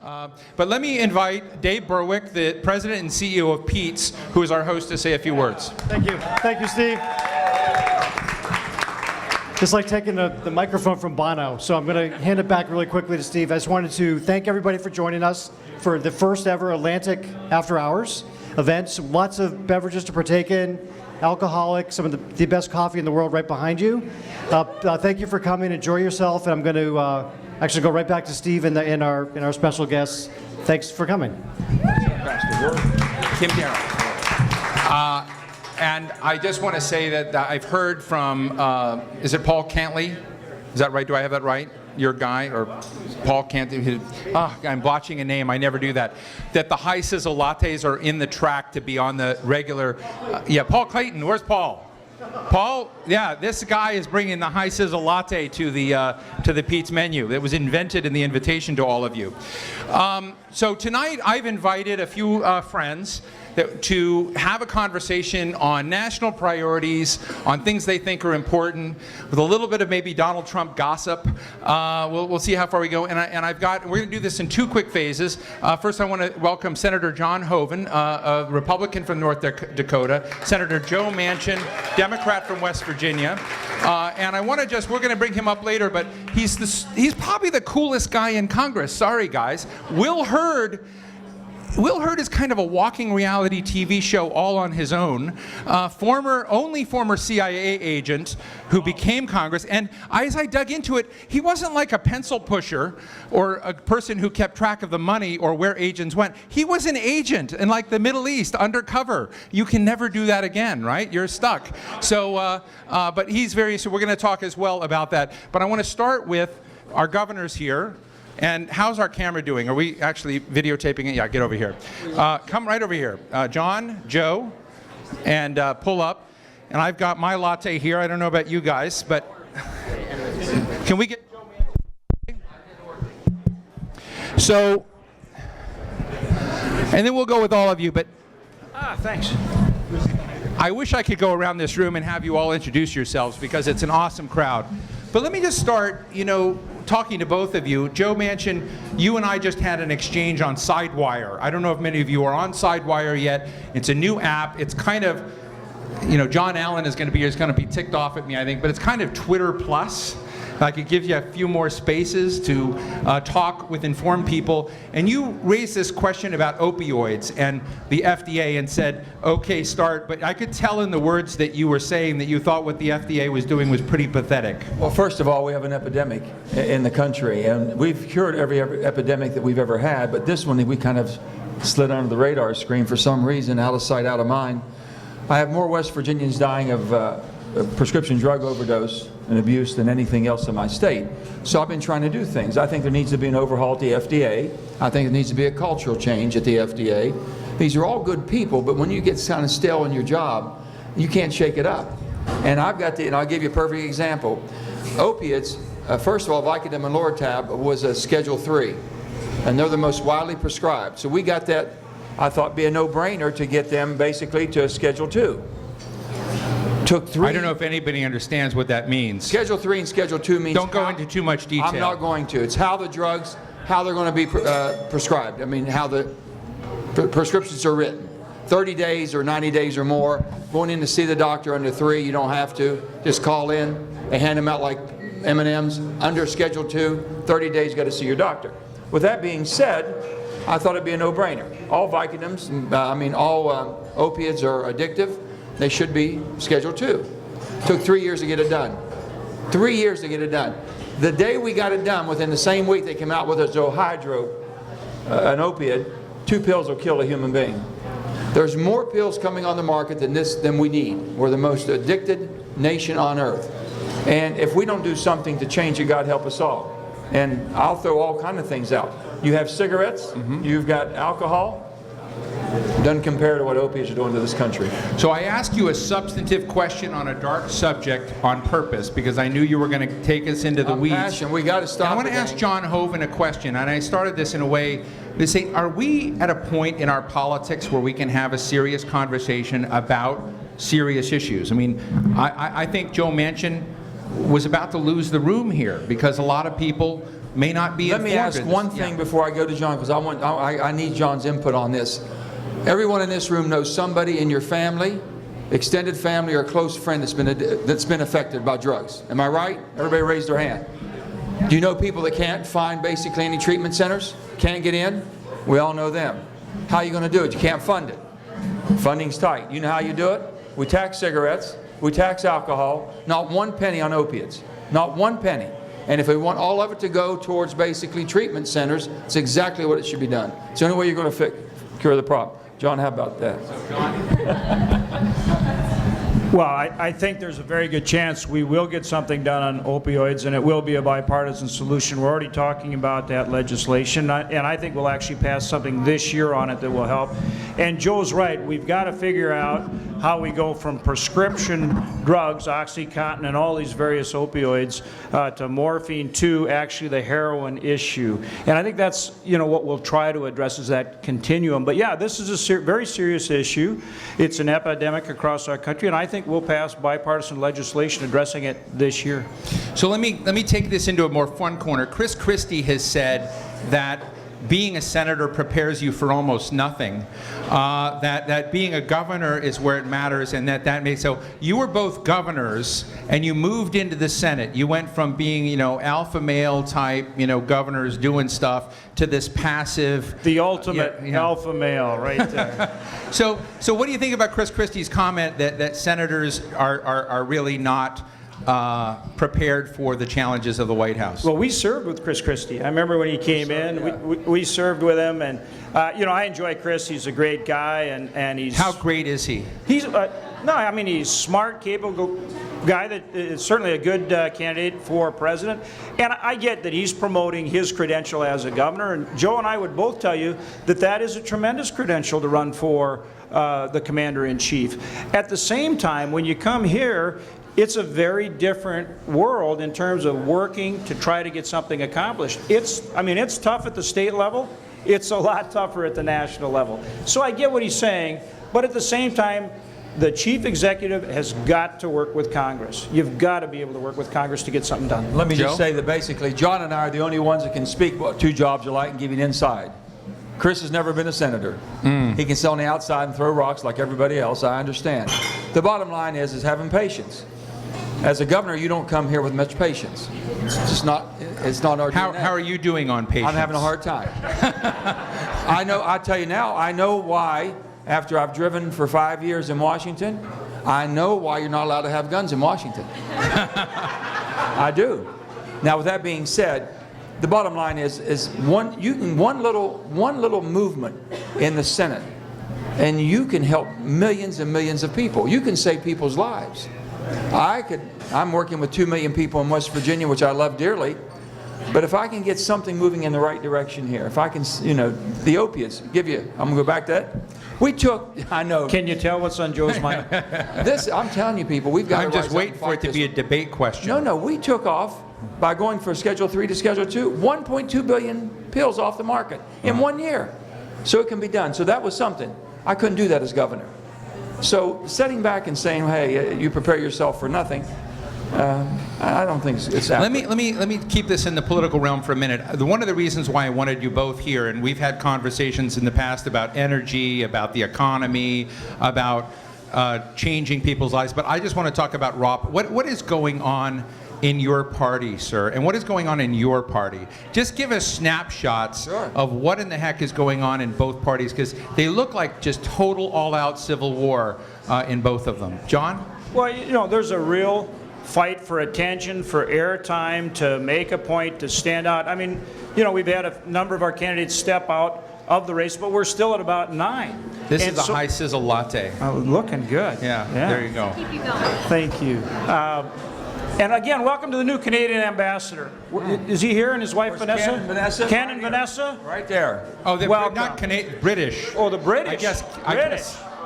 But let me invite Dave Berwick, the president and CEO of Pete's, who is our host, to say a few words. Thank you. Thank you, Steve. It's like taking the microphone from Bono, so I'm going to hand it back really quickly to Steve. I just wanted to thank everybody for joining us for the first ever Atlantic After Hours events. Lots of beverages to partake in, alcoholic, some of the best coffee in the world right behind you. Thank you for coming. Enjoy yourself, and I'm going to actually go right back to Steve and our special guests. Thanks for coming. Kim Darrow. And I just want to say that I've heard from, is it Paul Cantley? Is that right? Do I have that right? Your guy, or Paul Cantley? I'm botching a name. I never do that. That the high sizzle lattes are in the track to be on the regular. Yeah, Paul Clayton. Where's Paul? Paul, yeah, this guy is bringing the high sizzle latte to the Pete's menu. It was invented in the invitation to all of you. So tonight I've invited a few friends to have a conversation on national priorities, on things they think are important, with a little bit of maybe Donald Trump gossip. We'll see how far we go. And we're going to do this in two quick phases. First, I want to welcome Senator John Hoeven, a Republican from North Dakota, Senator Joe Manchin, Democrat from West Virginia. And I want to we're going to bring him up later, but he's probably the coolest guy in Congress. Sorry, guys. Will Hurd is kind of a walking reality TV show all on his own. Only former CIA agent who became Congress. And as I dug into it, he wasn't like a pencil pusher or a person who kept track of the money or where agents went. He was an agent in like the Middle East, undercover. You can never do that again, right? You're stuck. So, but so we're going to talk as well about that. But I want to start with our governors here. And how's our camera doing? Are we actually videotaping it? Yeah, get over here. Come right over here. John, Joe, and pull up. And I've got my latte here. I don't know about you guys, but can we get Joe Manchin? So, and then we'll go with all of you, but Thanks. I wish I could go around this room and have you all introduce yourselves because it's an awesome crowd. But let me just start, talking to both of you. Joe Manchin, you and I just had an exchange on Sidewire. I don't know if many of you are on Sidewire yet. It's a new app. It's kind of, John Allen is going to be here. He's going to be ticked off at me, I think. But it's kind of Twitter Plus. Like it gives you a few more spaces to talk with informed people. And you raised this question about opioids and the FDA and said, okay, start. But I could tell in the words that you were saying that you thought what the FDA was doing was pretty pathetic. Well, first of all, we have an epidemic in the country. And we've cured every epidemic that we've ever had. But this one, we kind of slid under the radar screen for some reason, out of sight, out of mind. I have more West Virginians dying of prescription drug overdose and abuse than anything else in my state. So I've been trying to do things. I think there needs to be an overhaul at the FDA. I think there needs to be a cultural change at the FDA. These are all good people, but when you get kind of stale in your job, you can't shake it up. And I'll give you a perfect example. Opiates, first of all, Vicodin and Loratab was a Schedule 3, and they're the most widely prescribed. So we got that, I thought, be a no-brainer to get them basically to a Schedule 2. I don't know if anybody understands what that means. Schedule 3 and Schedule 2 means... Don't go into too much detail. I'm not going to. It's how the drugs, how they're going to be prescribed. I mean, how the prescriptions are written. 30 days or 90 days or more. Going in to see the doctor under 3, you don't have to. Just call in. They hand them out like M&Ms. Under Schedule 2, 30 days, you got to see your doctor. With that being said, I thought it'd be a no-brainer. All Vicodins, all opiates are addictive. They should be Schedule 2. Took 3 years to get it done. 3 years to get it done. The day we got it done, within the same week, they came out with a Zohydro, an opiate. 2 pills will kill a human being. There's more pills coming on the market than we need. We're the most addicted nation on earth. And if we don't do something to change it, God help us all. And I'll throw all kinds of things out. You have cigarettes, you've got alcohol. Doesn't compare to what opiates are doing to this country. So I asked you a substantive question on a dark subject on purpose because I knew you were going to take us into the weeds. Passion. We got to stop. And I want to ask John Hoeven a question, and I started this in a way to say, are we at a point in our politics where we can have a serious conversation about serious issues? I mean, I think Joe Manchin was about to lose the room here because a lot of people may not be Let me informed ask in this. one thing before I go to John, because I need John's input on this. Everyone in this room knows somebody in your family, extended family, or a close friend that's been affected by drugs. Am I right? Everybody raise their hand. Do you know people that can't find basically any treatment centers? Can't get in? We all know them. How are you going to do it? You can't fund it. Funding's tight. You know how you do it? We tax cigarettes. We tax alcohol. Not one penny on opiates. Not one penny. And if we want all of it to go towards basically treatment centers, it's exactly what it should be done. It's the only way you're going to cure the problem. John, how about that? Well, I think there's a very good chance we will get something done on opioids, and it will be a bipartisan solution. We're already talking about that legislation, and I think we'll actually pass something this year on it that will help. And Joe's right. We've got to figure out how we go from prescription drugs, OxyContin, and all these various opioids, to morphine, to actually the heroin issue. And I think that's, you know, what we'll try to address is that continuum. But yeah, this is a very serious issue. It's an epidemic across our country, and I think we'll pass bipartisan legislation addressing it this year. So let me take this into a more fun corner. Chris Christie has said that being a senator prepares you for almost nothing. That being a governor is where it matters, and that makes so. You were both governors, and you moved into the Senate. You went from being, you know, alpha male type, you know, governors doing stuff, to this passive. The ultimate alpha male, right there. So what do you think about Chris Christie's comment that senators are really not prepared for the challenges of the White House? Well, we served with Chris Christie. I remember when he came in, we served with him, and you know, I enjoy Chris. He's a great guy, and he's... How great is he? He's, no, I mean, he's smart, capable guy that is certainly a good candidate for president. And I get that he's promoting his credential as a governor, and Joe and I would both tell you that that is a tremendous credential to run for the commander-in-chief. At the same time, when you come here, it's a very different world in terms of working to try to get something accomplished. I mean, it's tough at the state level. It's a lot tougher at the national level. So I get what he's saying, but at the same time, the chief executive has got to work with Congress. You've got to be able to work with Congress to get something done. Let me Joe? just say that basically John and I are the only ones that can speak what two jobs you like and give you an inside. Chris has never been a senator. He can sit on the outside and throw rocks like everybody else. I understand. The bottom line is having patience. As a governor, you don't come here with much patience. It's just not. It's not our DNA. How are you doing on patience? I'm having a hard time. I tell you now, I know why, after I've driven for 5 years in Washington, I know why you're not allowed to have guns in Washington. I do. Now, with that being said, the bottom line is one little movement in the Senate, and you can help millions and millions of people. You can save people's lives. I'm working with 2 million people in West Virginia, which I love dearly. But if I can get something moving in the right direction here, if I can, you know, the opiates, I'm going to go back to that. We took, I know. Can you tell what's on Joe's mind? I'm telling you people, we've got I'm to just waiting for it to be a debate question. No, we took off by going from Schedule 3 to Schedule 2, 1.2 billion pills off the market in 1 year. So it can be done. So that was something. I couldn't do that as governor. So sitting back and saying, hey, you prepare yourself for nothing, I don't think it's accurate. Let me keep this in the political realm for a minute. One of the reasons why I wanted you both here, and we've had conversations in the past about energy, about the economy, about changing people's lives, but I just want to talk about what is going on in your party, sir, and what is going on in your party? Just give us snapshots of what in the heck is going on in both parties, because they look like just total all-out civil war in both of them. John? Well, you know, there's a real fight for attention, for airtime, to make a point, to stand out. I mean, you know, we've had a number of our candidates step out of the race, but we're still at about 9. This is a high sizzle latte. Looking good. Yeah, there you go. Keep you going. Thank you. And again, welcome to the new Canadian ambassador. Is he here, and his wife Vanessa? Ken and Vanessa? Ken and Vanessa? Right there. Oh, they're Welcome. not Canadian, British. Oh, the British. I guess.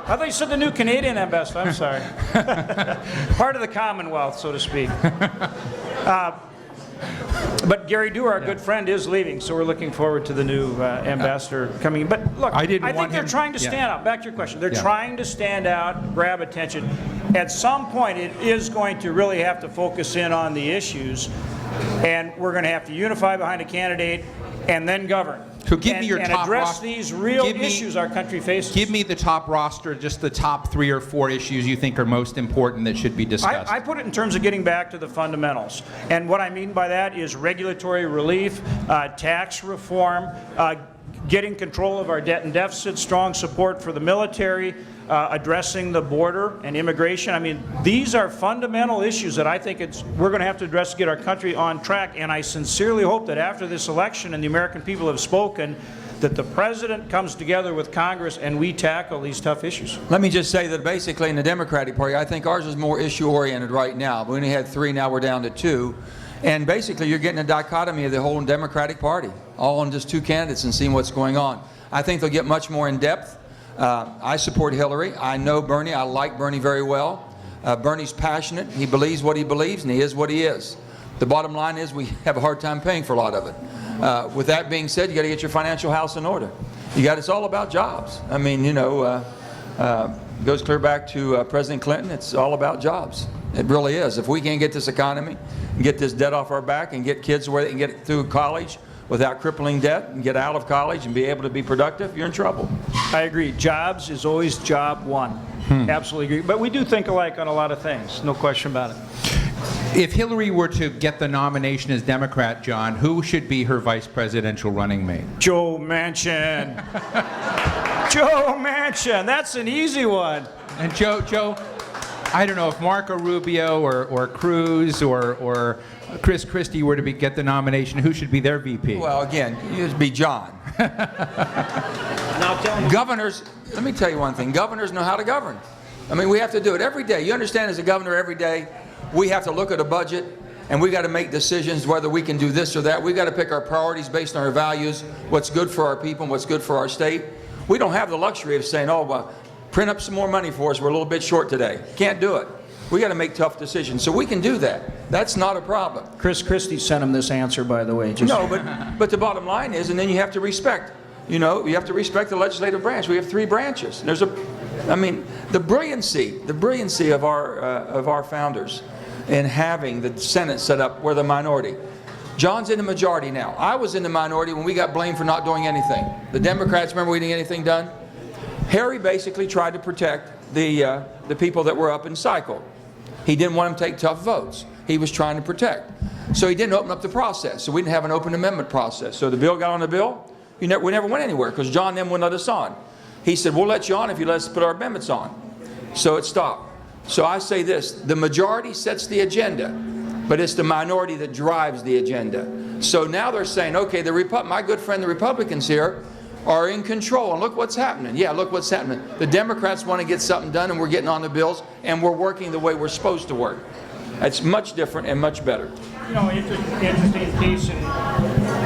I thought you said the new Canadian ambassador. I'm sorry. Part of the Commonwealth, so to speak. But Gary Dewar, our good friend, is leaving, so we're looking forward to the new ambassador coming in. But look, I think they're trying to stand out. Back to your question. They're trying to stand out, grab attention. At some point, it is going to really have to focus in on the issues. And we're going to have to unify behind a candidate and then govern. So give me your and top address roster. these real Give me- issues our country faces. Give me the top roster, just the top 3 or 4 issues you think are most important that should be discussed. I put it in terms of getting back to the fundamentals. And what I mean by that is regulatory relief, tax reform, getting control of our debt and deficit, strong support for the military, addressing the border and immigration. I mean, these are fundamental issues that I think we're going to have to address to get our country on track. And I sincerely hope that after this election and the American people have spoken, that the President comes together with Congress and we tackle these tough issues. Let me just say that basically in the Democratic Party, I think ours is more issue-oriented right now. We only had 3, now we're down to 2. And basically you're getting a dichotomy of the whole Democratic Party, all on just 2 candidates and seeing what's going on. I think they'll get much more in depth. I support Hillary. I know Bernie. I like Bernie very well. Bernie's passionate. He believes what he believes, and he is what he is. The bottom line is we have a hard time paying for a lot of it. With that being said, you got to get your financial house in order. It's all about jobs. I mean, goes clear back to President Clinton. It's all about jobs. It really is. If we can't get this economy and get this debt off our back and get kids where they can get through college without crippling debt and get out of college and be able to be productive, you're in trouble. I agree. Jobs is always job one. Absolutely agree. But we do think alike on a lot of things. No question about it. If Hillary were to get the nomination as Democrat, John, who should be her vice presidential running mate? Joe Manchin. Joe Manchin. That's an easy one. And Joe, I don't know if Marco Rubio or Cruz or Chris Christie were to get the nomination, who should be their VP? Well, again, you'd be John. Now tell me. Governors, let me tell you one thing. Governors know how to govern. I mean, we have to do it every day. You understand, as a governor, every day we have to look at a budget and we got to make decisions whether we can do this or that. We got to pick our priorities based on our values, what's good for our people and what's good for our state. We don't have the luxury of saying, oh, well, print up some more money for us. We're a little bit short today. Can't do it. We got to make tough decisions. So we can do that. That's not a problem. Chris Christie sent him this answer, by the way. No, but the bottom line is, and then you have to respect. You have to respect the legislative branch. We have 3 branches. There's the brilliancy of our founders in having the Senate set up where the minority. John's in the majority now. I was in the minority when we got blamed for not doing anything. The Democrats, remember, we didn't get anything done? Harry basically tried to protect the people that were up in cycle. He didn't want them to take tough votes. He was trying to protect. So he didn't open up the process. So we didn't have an open amendment process. So the bill got on the bill. We never went anywhere because John then wouldn't let us on. He said, we'll let you on if you let us put our amendments on. So it stopped. So I say this, the majority sets the agenda, but it's the minority that drives the agenda. So now they're saying, okay, my good friend, the Republicans here, are in control, and look what's happening. Yeah, look what's happening. The Democrats want to get something done, and we're getting on the bills, and we're working the way we're supposed to work. It's much different and much better.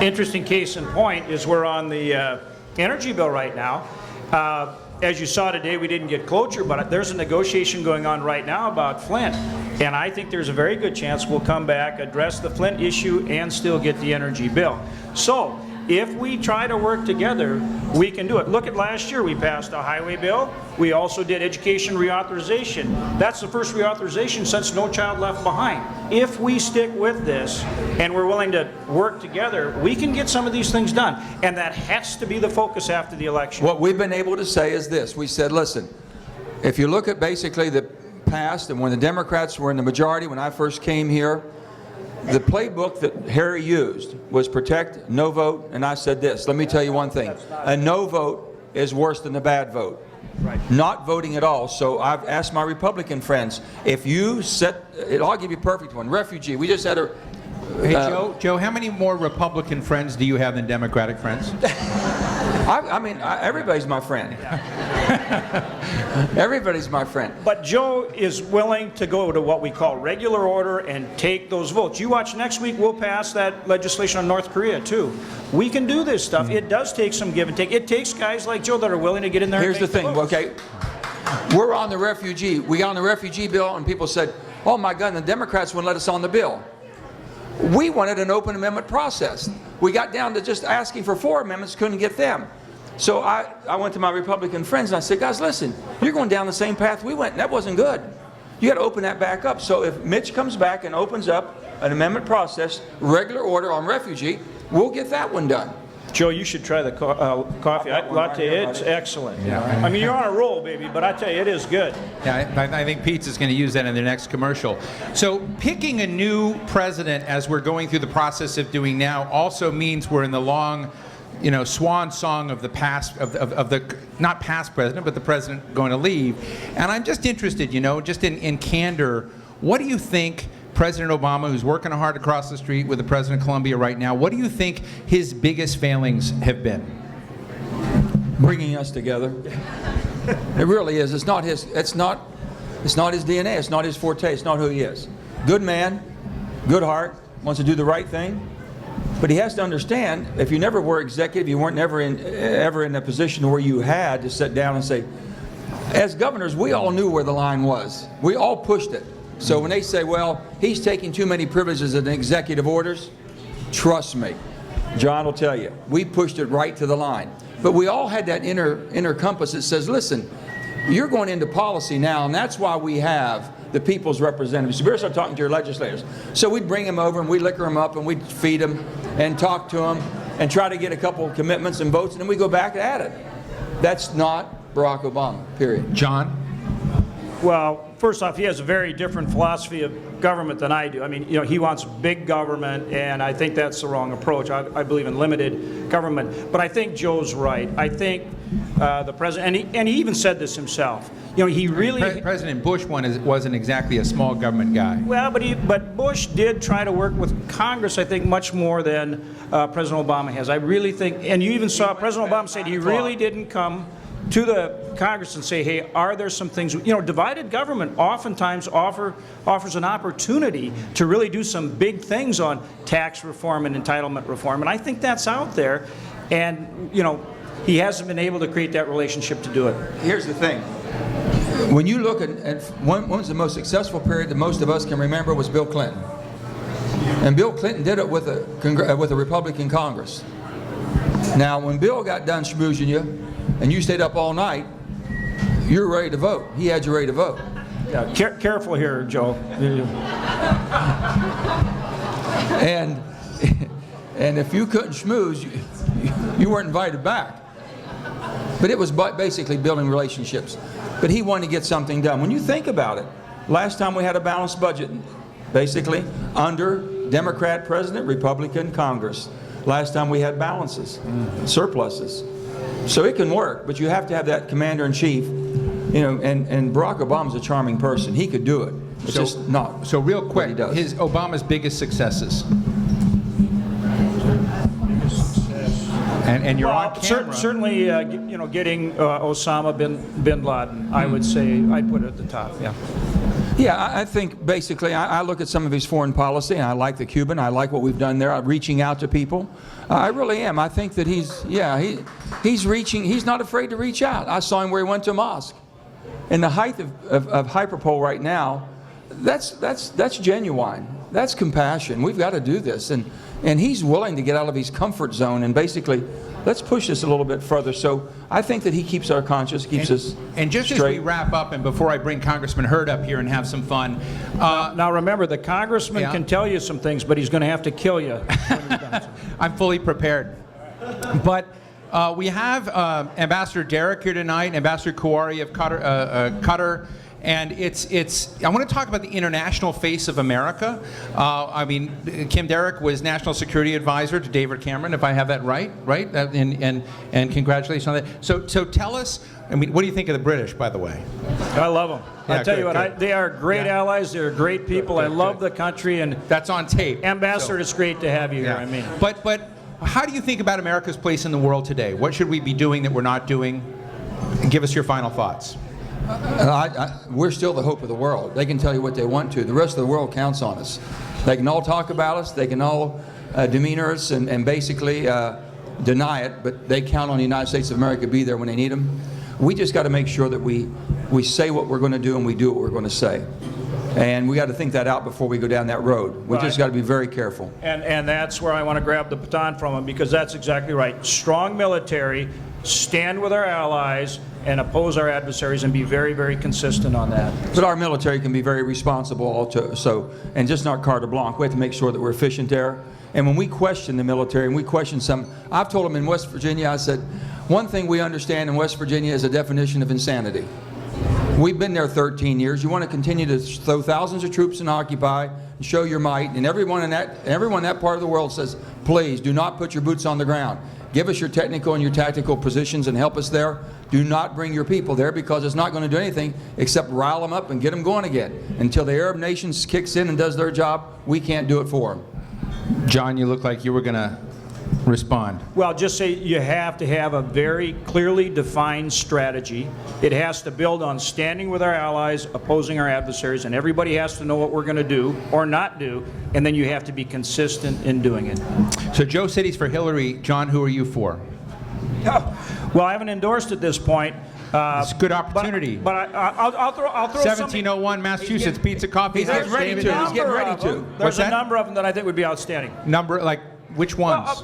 Interesting case in point is we're on the energy bill right now. As you saw today, we didn't get cloture, but there's a negotiation going on right now about Flint. And I think there's a very good chance we'll come back, address the Flint issue, and still get the energy bill. So if we try to work together, we can do it. Look at last year, we passed a highway bill. We also did education reauthorization. That's the first reauthorization since No Child Left Behind. If we stick with this and we're willing to work together, we can get some of these things done. And that has to be the focus after the election. What we've been able to say is this. We said, listen, if you look at basically the past and when the Democrats were in the majority, when I first came here, the playbook that Harry used was protect, no vote, and I said this. Let me tell you one thing. A no vote is worse than a bad vote. Right. Not voting at all. So I've asked my Republican friends, if you I'll give you a perfect one. Refugee. We just had a... Hey, Joe, how many more Republican friends do you have than Democratic friends? Everybody's my friend. Everybody's my friend. But Joe is willing to go to what we call regular order and take those votes. You watch next week, we'll pass that legislation on North Korea, too. We can do this stuff. It does take some give and take. It takes guys like Joe that are willing to get in there. Here's the thing, okay? We're on the refugee. We got on the refugee bill, and people said, oh, my God, the Democrats wouldn't let us on the bill. We wanted an open amendment process. We got down to just asking for 4 amendments, couldn't get them. So I went to my Republican friends and I said, guys, listen, you're going down the same path we went, and that wasn't good. You got to open that back up. So if Mitch comes back and opens up an amendment process, regular order on refugee, we'll get that one done. Joe, you should try the coffee latte. It's excellent. Yeah. I mean, you're on a roll, baby, but I tell you, it is good. Yeah, I think Pete's is going to use that in their next commercial. So picking a new president, as we're going through the process of doing now, also means we're in the long, swan song of the past, of the, not past president, but the president going to leave. And I'm just interested, just in candor, what do you think President Obama, who's working hard across the street with the President of Colombia right now, what do you think his biggest failings have been? Bringing us together. It really is. It's not his DNA. It's not his forte. It's not who he is. Good man, good heart, wants to do the right thing. But he has to understand, if you never were executive, you weren't ever in a position where you had to sit down and say, as governors, we all knew where the line was. We all pushed it. So when they say, well, he's taking too many privileges in executive orders, trust me, John will tell you, we pushed it right to the line. But we all had that inner compass that says, listen, you're going into policy now, and that's why we have the people's representatives. You better start talking to your legislators. So we'd bring them over and we'd liquor them up and we'd feed them and talk to them and try to get a couple of commitments and votes, and then we go back at it. That's not Barack Obama, period. John? Well, first off, he has a very different philosophy of government than I do. I mean, he wants big government, and I think that's the wrong approach. I believe in limited government. But I think Joe's right. I think the president, and he even said this himself. He really... President Bush wasn't exactly a small government guy. Well, but Bush did try to work with Congress, I think, much more than President Obama has. I really think, and you even saw President Obama say he really didn't come to the Congress and say, hey, are there some things, divided government oftentimes offers an opportunity to really do some big things on tax reform and entitlement reform, and I think that's out there, and, he hasn't been able to create that relationship to do it. Here's the thing. When you look at one was the most successful period that most of us can remember was Bill Clinton. And Bill Clinton did it with a Republican Congress. Now, when Bill got done schmoozing you, and you stayed up all night, you're ready to vote. He had you ready to vote. Yeah, careful here, Joe. And if you couldn't schmooze, you weren't invited back. But it was basically building relationships. But he wanted to get something done. When you think about it, last time we had a balanced budget, basically, under Democrat president, Republican Congress. Last time we had balances, surpluses. So it can work, but you have to have that commander-in-chief, and Barack Obama's a charming person. He could do it. It's just not. So real quick, he does. his Obama's biggest successes. And you're on camera. Certainly, getting Osama bin Laden, I would say, I'd put it at the top, yeah. Yeah, I think basically I look at some of his foreign policy, and I like the Cuban. I like what we've done there, reaching out to people. I really am. I think that he's reaching. He's not afraid to reach out. I saw him where he went to a mosque. In the height of hyperpole right now, that's genuine. That's compassion. We've got to do this, and he's willing to get out of his comfort zone and basically, let's push this a little bit further. So I think that he keeps our conscience, keeps us And just straight. as we wrap up, and before I bring Congressman Hurd up here and have some fun. Now remember, the congressman can tell you some things, but he's going to have to kill you. I'm fully prepared. But we have Ambassador Derek here tonight, Ambassador Kouari of Qatar. And I want to talk about the international face of America. Kim Derrick was National Security Advisor to David Cameron, if I have that right? And congratulations on that. So tell us, what do you think of the British, by the way? I love them. Yeah, I tell you good, what, good. they are great allies. They're great people. I love the country, and That's on tape. Ambassador, it's great to have you here. But how do you think about America's place in the world today? What should we be doing that we're not doing? Give us your final thoughts. We're still the hope of the world. They can tell you what they want to. The rest of the world counts on us. They can all talk about us. They can all demeanor us and basically deny it, but they count on the United States of America to be there when they need them. We just got to make sure that we say what we're going to do and we do what we're going to say. And we got to think that out before we go down that road. We just got to be very careful. And that's where I want to grab the baton from him, because that's exactly right. Strong military, stand with our allies, and oppose our adversaries and be very, very consistent on that. But our military can be very responsible also, and just not carte blanche. We have to make sure that we're efficient there. And when we question the military and we question some, I've told them in West Virginia, I said, one thing we understand in West Virginia is a definition of insanity. We've been there 13 years. You want to continue to throw thousands of troops in Occupy and show your might, and everyone in that part of the world says, please do not put your boots on the ground. Give us your technical and your tactical positions and help us there. Do not bring your people there, because it's not going to do anything except rile them up and get them going again. Until the Arab nations kicks in and does their job, we can't do it for them. John, you look like you were going to respond. Well, just say you have to have a very clearly defined strategy. It has to build on standing with our allies, opposing our adversaries, and everybody has to know what we're going to do or not do, and then you have to be consistent in doing it. So Joe City's for Hillary. John, who are you for? Well, I haven't endorsed at this point. It's a good opportunity. But I'll throw 1701 Massachusetts Pizza Coffee. He's getting ready to. He's getting ready to. There's What's a that? number of them that I think would be outstanding. Number, like, which ones?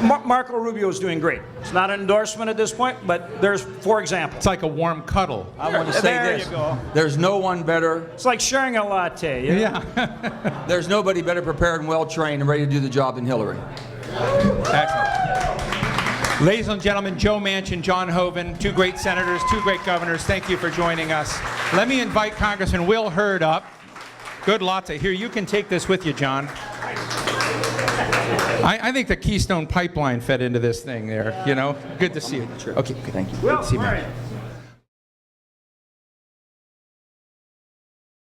Marco Rubio is doing great. It's not an endorsement at this point, but there's 4 examples. It's like a warm cuddle. I want to say There this. you go. There's no one better. It's like sharing a latte. You know? Yeah. There's nobody better prepared and well trained and ready to do the job than Hillary. Excellent. Ladies and gentlemen, Joe Manchin, John Hoeven, 2 great senators, 2 great governors. Thank you for joining us. Let me invite Congressman Will Hurd up. Good latte. Here, you can take this with you, John. I think the Keystone Pipeline fed into this thing there, you know. Good to see you. Okay, thank you. Well, Good to see you, all man. right.